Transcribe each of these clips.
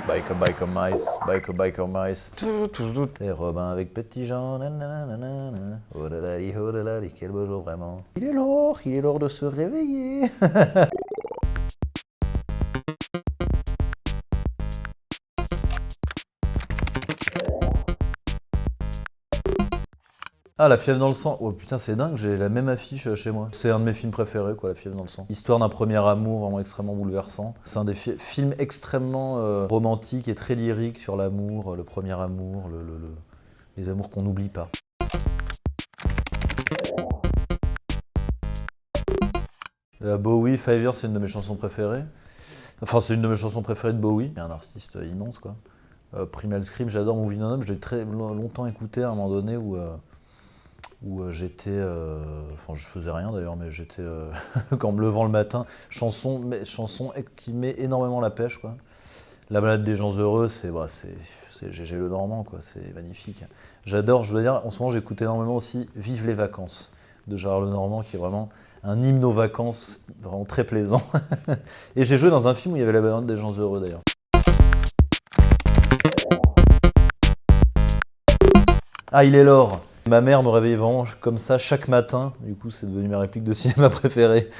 Biker Mice, Biker Mice. Et Robin avec Petit Jean, nanana. Oh là là, quel beau jour vraiment. Il est l'heure de se réveiller. Ah, La fièvre dans le sang. Oh putain, c'est dingue, j'ai la même affiche chez moi. C'est un de mes films préférés, quoi, La fièvre dans le sang. Histoire d'un premier amour vraiment extrêmement bouleversant. C'est un des films extrêmement romantiques et très lyriques sur l'amour, le premier amour, les amours qu'on n'oublie pas. Bowie, Five Years, c'est une de mes chansons préférées. Enfin, c'est une de mes chansons préférées de Bowie. Il y a un artiste immense, quoi. Primal Scream, j'adore Moving On Up. Je l'ai très longtemps écouté à un moment donné où j'étais, enfin je faisais rien d'ailleurs, mais j'étais, quand me levant le matin, chanson qui met énormément la pêche, quoi. La balade des gens heureux, c'est Gégé Lenormand, quoi, c'est magnifique. J'adore, je dois dire, en ce moment j'écoute énormément aussi Vive les vacances de Gérard Lenormand, qui est vraiment un hymne aux vacances, vraiment très plaisant. Et j'ai joué dans un film où il y avait la balade des gens heureux d'ailleurs. Ah, il est l'or. Ma mère me réveillait vraiment comme ça chaque matin, du coup c'est devenu ma réplique de cinéma préférée.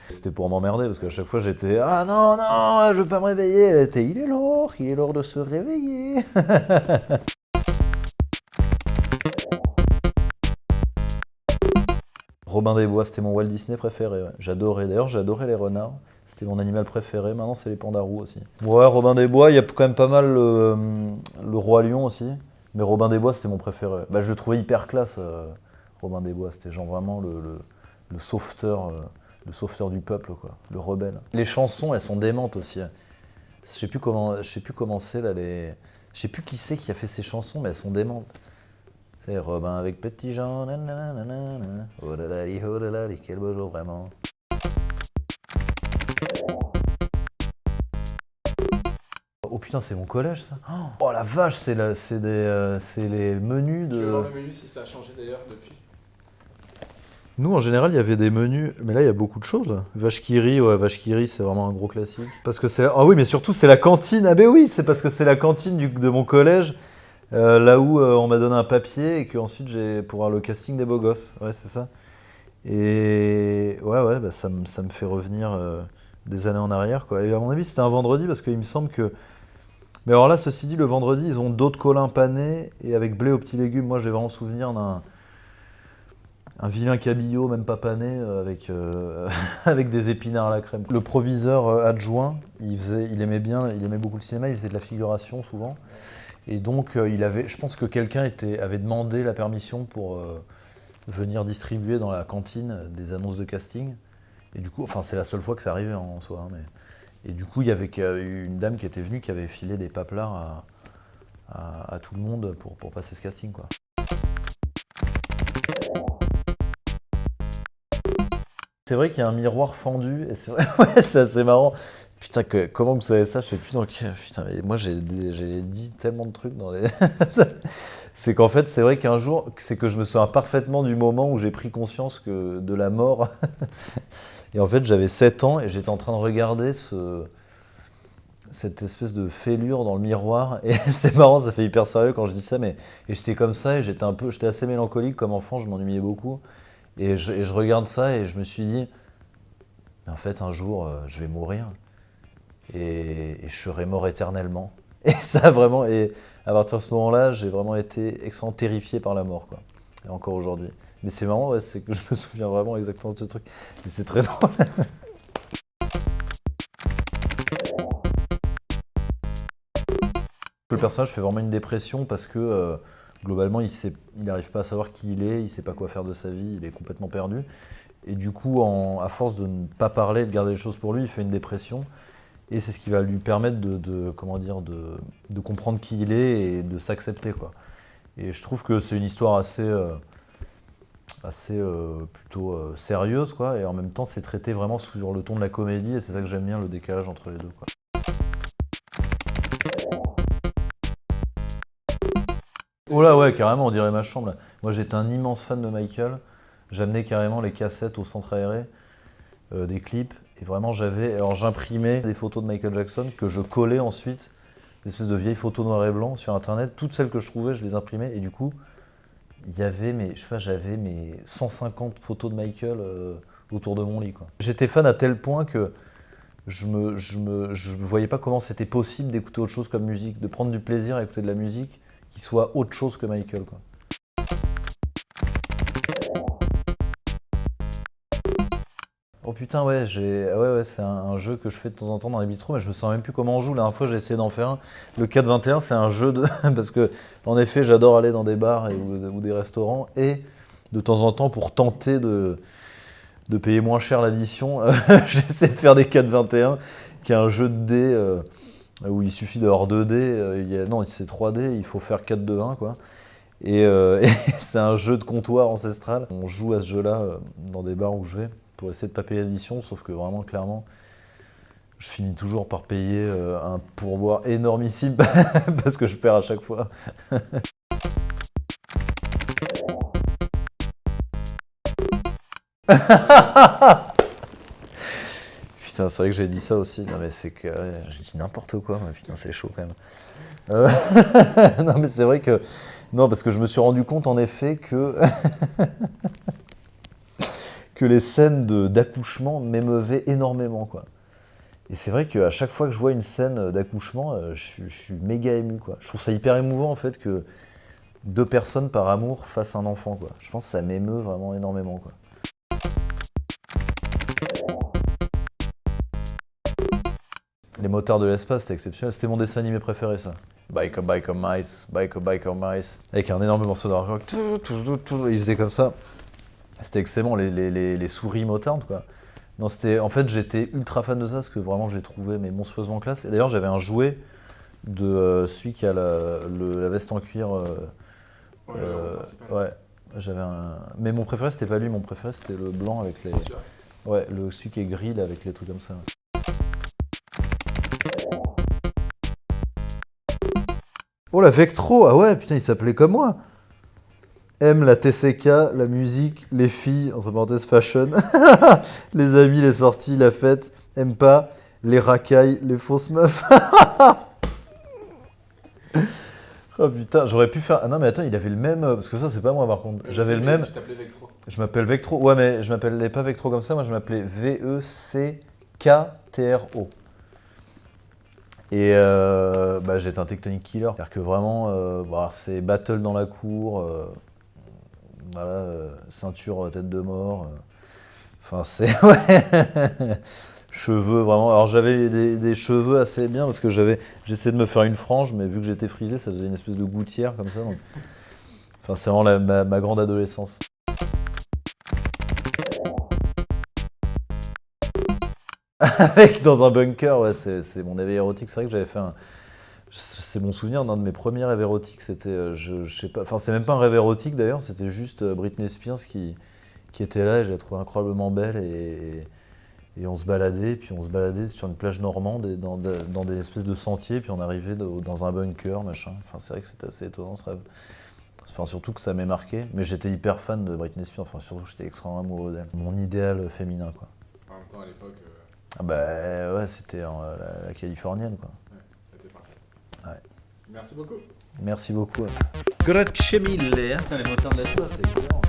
C'était pour m'emmerder parce qu'à chaque fois j'étais ah non, non, je veux pas me réveiller. Elle était il est l'heure de se réveiller. Robin des Bois, c'était mon Walt Disney préféré. Ouais. J'adorais, d'ailleurs j'adorais les renards. C'était mon animal préféré. Maintenant c'est les pandarous aussi. Ouais, Robin des Bois, il y a quand même pas mal le Roi Lion aussi. Mais Robin des Bois, c'était mon préféré. Bah, je le trouvais hyper classe, Robin des Bois. C'était genre vraiment le sauveteur, le sauveteur du peuple, quoi, le rebelle. Les chansons, elles sont démentes aussi. Je sais plus comment c'est là. Je sais plus qui c'est qui a fait ces chansons, mais elles sont démentes. C'est Robin avec Petit Jean, nanana. Oh là là, quel beau jour vraiment. Oh putain, c'est mon collège ça. Oh la vache, c'est les menus de. Tu veux voir le menu si ça a changé d'ailleurs depuis? Nous, en général, il y avait des menus, mais là, il y a beaucoup de choses. Là. Vache qui rit, ouais, Vache qui rit, c'est vraiment un gros classique. Parce que c'est, ah oui, mais surtout, c'est la cantine. Ah ben oui, c'est parce que c'est la cantine de mon collège, là où on m'a donné un papier et que ensuite j'ai pour avoir le casting des beaux gosses. Ouais, c'est ça. Et ouais, bah, ça me fait revenir des années en arrière, quoi. Et à mon avis, c'était un vendredi parce qu'il me semble que. Mais alors là, ceci dit, le vendredi, ils ont d'autres colins panés et avec blé aux petits légumes. Moi, j'ai vraiment souvenir d'un vilain cabillaud, même pas pané, avec des épinards à la crème. Le proviseur adjoint, il aimait beaucoup le cinéma, il faisait de la figuration souvent. Et donc, je pense que quelqu'un avait demandé la permission pour venir distribuer dans la cantine des annonces de casting. Et du coup, enfin, c'est la seule fois que ça arrivait en soi. Hein, mais... Et du coup, il y avait une dame qui était venue, qui avait filé des paplards à tout le monde pour passer ce casting, quoi. C'est vrai qu'il y a un miroir fendu, et c'est vrai, ouais, c'est assez marrant. Putain, comment vous savez ça? Je sais plus dans quel. Putain, mais moi j'ai dit tellement de trucs dans les. C'est qu'en fait, c'est vrai qu'un jour, c'est que je me souviens parfaitement du moment où j'ai pris conscience de la mort. Et en fait, j'avais 7 ans et j'étais en train de regarder cette espèce de fêlure dans le miroir. Et c'est marrant, ça fait hyper sérieux quand je dis ça, mais et j'étais comme ça et j'étais assez mélancolique comme enfant, je m'ennuyais beaucoup. Et je regarde ça et je me suis dit, mais en fait, un jour, je vais mourir et je serai mort éternellement. Et ça, vraiment, et à partir de ce moment-là, j'ai vraiment été extrêmement terrifié par la mort, quoi. Et encore aujourd'hui. Mais c'est marrant, ouais, c'est que je me souviens vraiment exactement de ce truc. Et c'est très drôle. Le personnage fait vraiment une dépression parce que globalement, il n'arrive pas à savoir qui il est, il ne sait pas quoi faire de sa vie, il est complètement perdu. Et du coup, à force de ne pas parler, de garder les choses pour lui, il fait une dépression. Et c'est ce qui va lui permettre comment dire, de comprendre qui il est et de s'accepter, quoi. Et je trouve que c'est une histoire assez plutôt sérieuse, quoi. Et en même temps, c'est traité vraiment sur le ton de la comédie. Et c'est ça que j'aime bien, le décalage entre les deux, quoi. Oh là, ouais, carrément, on dirait ma chambre, là. Moi, j'étais un immense fan de Michael. J'amenais carrément les cassettes au centre aéré, des clips. Et vraiment, alors j'imprimais des photos de Michael Jackson que je collais ensuite, des espèces de vieilles photos noir et blanc sur internet. Toutes celles que je trouvais, je les imprimais. Et du coup, il y avait, je sais pas, j'avais mes 150 photos de Michael autour de mon lit, quoi. J'étais fan à tel point que je voyais pas comment c'était possible d'écouter autre chose comme musique, de prendre du plaisir à écouter de la musique qui soit autre chose que Michael, quoi. Oh putain, ouais, ouais, c'est un jeu que je fais de temps en temps dans les bistrots, mais je me sens même plus comment on joue. La dernière fois, j'ai essayé d'en faire un. Le 4-21, c'est un jeu de. Parce que, en effet, j'adore aller dans des bars ou des restaurants, et de temps en temps, pour tenter de payer moins cher l'addition, j'essaie de faire des 4-21, qui est un jeu de dés où il suffit d'avoir 2 dés. Non, c'est 3 dés, il faut faire 4-2-1, quoi. Et c'est un jeu de comptoir ancestral. On joue à ce jeu-là dans des bars où je vais pour essayer de pas payer l'addition, sauf que vraiment, clairement, je finis toujours par payer un pourboire énormissime parce que je perds à chaque fois. Putain, c'est vrai que j'ai dit ça aussi. Non, mais c'est que j'ai dit n'importe quoi, moi. Putain, c'est chaud quand même. Non, mais c'est vrai que. Non, parce que je me suis rendu compte en effet que. que les scènes d'accouchement m'émeuvaient énormément, quoi. Et c'est vrai qu'à chaque fois que je vois une scène d'accouchement, je suis méga ému, quoi. Je trouve ça hyper émouvant en fait que 2 personnes par amour fassent un enfant, quoi. Je pense que ça m'émeut vraiment énormément, quoi. Les motards de l'espace, c'était exceptionnel. C'était mon dessin animé préféré, ça. Biker, biker, mice, biker, biker, mice. Avec un énorme morceau de rock. Il faisait comme ça. C'était excellent, les souris motardes, quoi. Non, en fait, j'étais ultra fan de ça parce que vraiment, j'ai trouvé mais monstrueusement classe. Et d'ailleurs, j'avais un jouet de celui qui a la veste en cuir. Ouais, j'avais un. Mais mon préféré, c'était pas lui. Mon préféré, c'était le blanc avec les. Ouais, celui qui est gris là, avec les trucs comme ça. Oh la Vectro, ah ouais, putain, il s'appelait comme moi. Aime la TCK, la musique, les filles, entre parenthèses fashion, les amis, les sorties, la fête, aime pas, les racailles, les fausses meufs. Oh putain, j'aurais pu faire. Ah non, mais attends, il avait le même. Parce que ça, c'est pas moi par contre. J'avais le même. Tu t'appelais Vectro. Je m'appelle Vectro. Ouais, mais je m'appelais pas Vectro comme ça, moi je m'appelais VECKTRO. Et j'étais un Tectonic Killer. C'est-à-dire que vraiment, c'est battle dans la cour. Voilà, ceinture tête de mort. Enfin, c'est. Ouais. Cheveux, vraiment. Alors, j'avais des cheveux assez bien parce que j'essayais de me faire une frange, mais vu que j'étais frisé, ça faisait une espèce de gouttière comme ça. Donc... Enfin, c'est vraiment ma grande adolescence. Avec dans un bunker, ouais, c'est mon éveil érotique. C'est vrai que j'avais fait un. C'est mon souvenir d'un de mes premiers rêves érotiques. C'était, je sais pas, enfin c'est même pas un rêve érotique d'ailleurs, c'était juste Britney Spears qui était là et je la trouvais incroyablement belle et on se baladait, puis on se baladait sur une plage normande et dans des espèces de sentiers, puis on arrivait dans un bunker, machin. Enfin c'est vrai que c'était assez étonnant ce rêve. Enfin surtout que ça m'est marqué, mais j'étais hyper fan de Britney Spears, enfin surtout que j'étais extrêmement amoureux d'elle. Mon idéal féminin, quoi. En même temps, à l'époque. Ah bah ouais, c'était la californienne, quoi. Ouais, c'était parfait. Ouais. Merci beaucoup. Merci beaucoup. Grazie mille. Les moteurs de l'espace, c'est excellent.